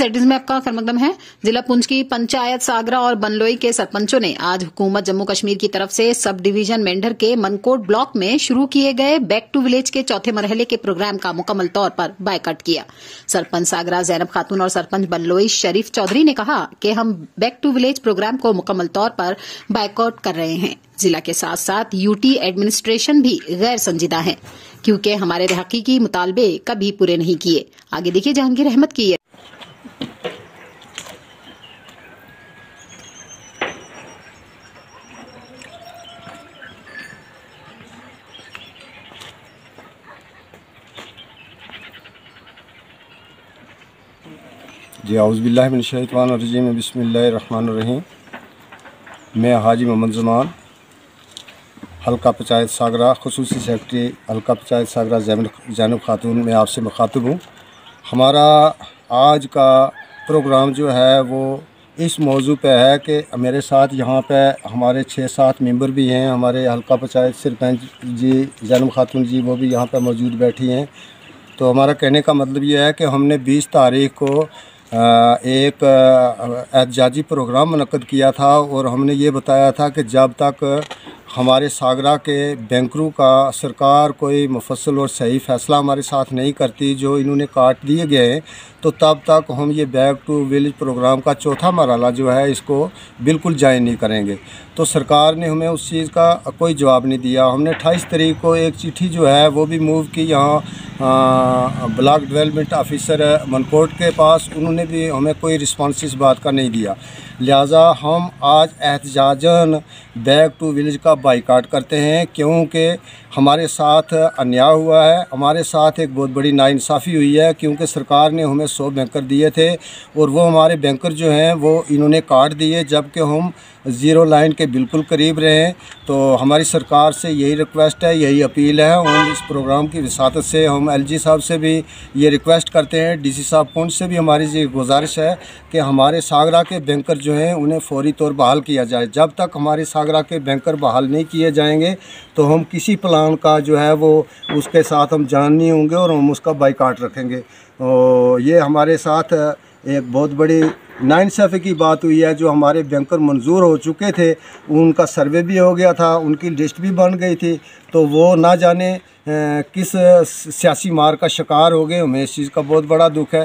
Z में आपका खैरमकदम है। जिला पुंछ की पंचायत सागरा और बनलोई के सरपंचों ने आज हुकूमत जम्मू कश्मीर की तरफ से सब डिवीजन मेंढर के मनकोट ब्लॉक में शुरू किए गए बैक टू विलेज के चौथे मरहले के प्रोग्राम का मुकम्मल तौर पर बायकॉट किया। सरपंच सागरा जैनब खातून और सरपंच बनलोई शरीफ चौधरी ने कहा कि हम बैक टू विलेज प्रोग्राम को मुकम्मल तौर पर बायकॉट कर रहे हैं। जिला के साथ साथ यूटी एडमिनिस्ट्रेशन भी गैर संजीदा है क्योंकि हमारे हकीकी मुतालबे कभी पूरे नहीं किए। आगे देखिए जहांगीर अहमद की। जी औज़ुबिल्लाहि मिनश्शैतानिर्रजीम बिस्मिल्लाहिर्रहमानिर्रहीम। मैं हाजी मोहम्मद ज़मान हल्का पंचायत सागरा ख़ुसूसी सेक्रेटरी हल्का पंचायत सागरा जैनब खातून में आपसे मुखातिब हूँ। हमारा आज का प्रोग्राम जो है वो इस मौजू पे है कि मेरे साथ यहाँ पे हमारे 6-7 मेंबर भी हैं। हमारे हल्का पंचायत सरपंच जी जैनब खातून जी वो भी यहाँ पे मौजूद बैठी हैं। तो हमारा कहने का मतलब ये है कि हमने 20 तारीख को एक एहतजाजी प्रोग्राम मुनक्कद किया था और हमने ये बताया था कि जब तक हमारे सागरा के बैंकरों का सरकार कोई मुफस्सल और सही फ़ैसला हमारे साथ नहीं करती, जो इन्होंने काट दिए गए हैं, तो तब तक हम ये बैक टू विलेज प्रोग्राम का चौथा मरहला जो है इसको बिल्कुल जारी नहीं करेंगे। तो सरकार ने हमें उस चीज़ का कोई जवाब नहीं दिया। हमने 28 तारीख को एक चिट्ठी जो है वो भी मूव की यहाँ ब्लॉक डेवलपमेंट ऑफिसर मनकोट के पास, उन्होंने भी हमें कोई रिस्पॉन्स इस बात का नहीं दिया। लिहाजा हम आज एहतजाजन बैक टू विलेज का बाइकाट करते हैं क्योंकि हमारे साथ अन्याय हुआ है, हमारे साथ एक बहुत बड़ी नाइंसाफ़ी हुई है क्योंकि सरकार ने हमें 100 बैंकर दिए थे और वो हमारे बैंकर जो हैं वो इन्होंने काट दिए, जबकि हम ज़ीरो लाइन के बिल्कुल करीब रहे। तो हमारी सरकार से यही रिक्वेस्ट है, यही अपील है। हम इस प्रोग्राम की विसातत से हम एलजी साहब से भी ये रिक्वेस्ट करते हैं, डीसी साहब पुंछ से भी हमारी ये गुजारिश है कि हमारे सागरा के बैंकर जो हैं उन्हें फौरी तौर बहाल किया जाए। जब तक हमारे सागरा के बैंकर बहाल नहीं किए जाएंगे तो हम किसी प्लान का जो है वो उसके साथ हम जान नहीं होंगे और हम उसका बाइकाट रखेंगे। तो ये हमारे साथ एक बहुत बड़ी नाइंसाफ़ी की बात हुई है। जो हमारे बैंकर मंजूर हो चुके थे उनका सर्वे भी हो गया था, उनकी लिस्ट भी बन गई थी, तो वो ना जाने किस सियासी मार का शिकार हो गए। हमें इस चीज़ का बहुत बड़ा दुख है।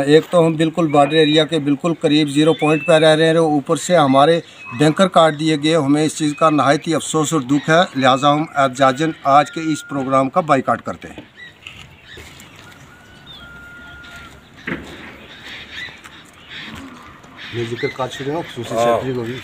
एक तो हम बिल्कुल बॉर्डर एरिया के बिल्कुल करीब 0 पॉइंट पर रह रहे हैं, ऊपर से हमारे बैंकर काट दिए गए। हमें इस चीज़ का नहायत ही अफसोस और दुख है। लिहाजा हम एहतजाजन आज के इस प्रोग्राम का बाइकाट करते हैं। ये जिक्र काट छुड़े हो ख़ुसूसी सेक्रेटरी को भी।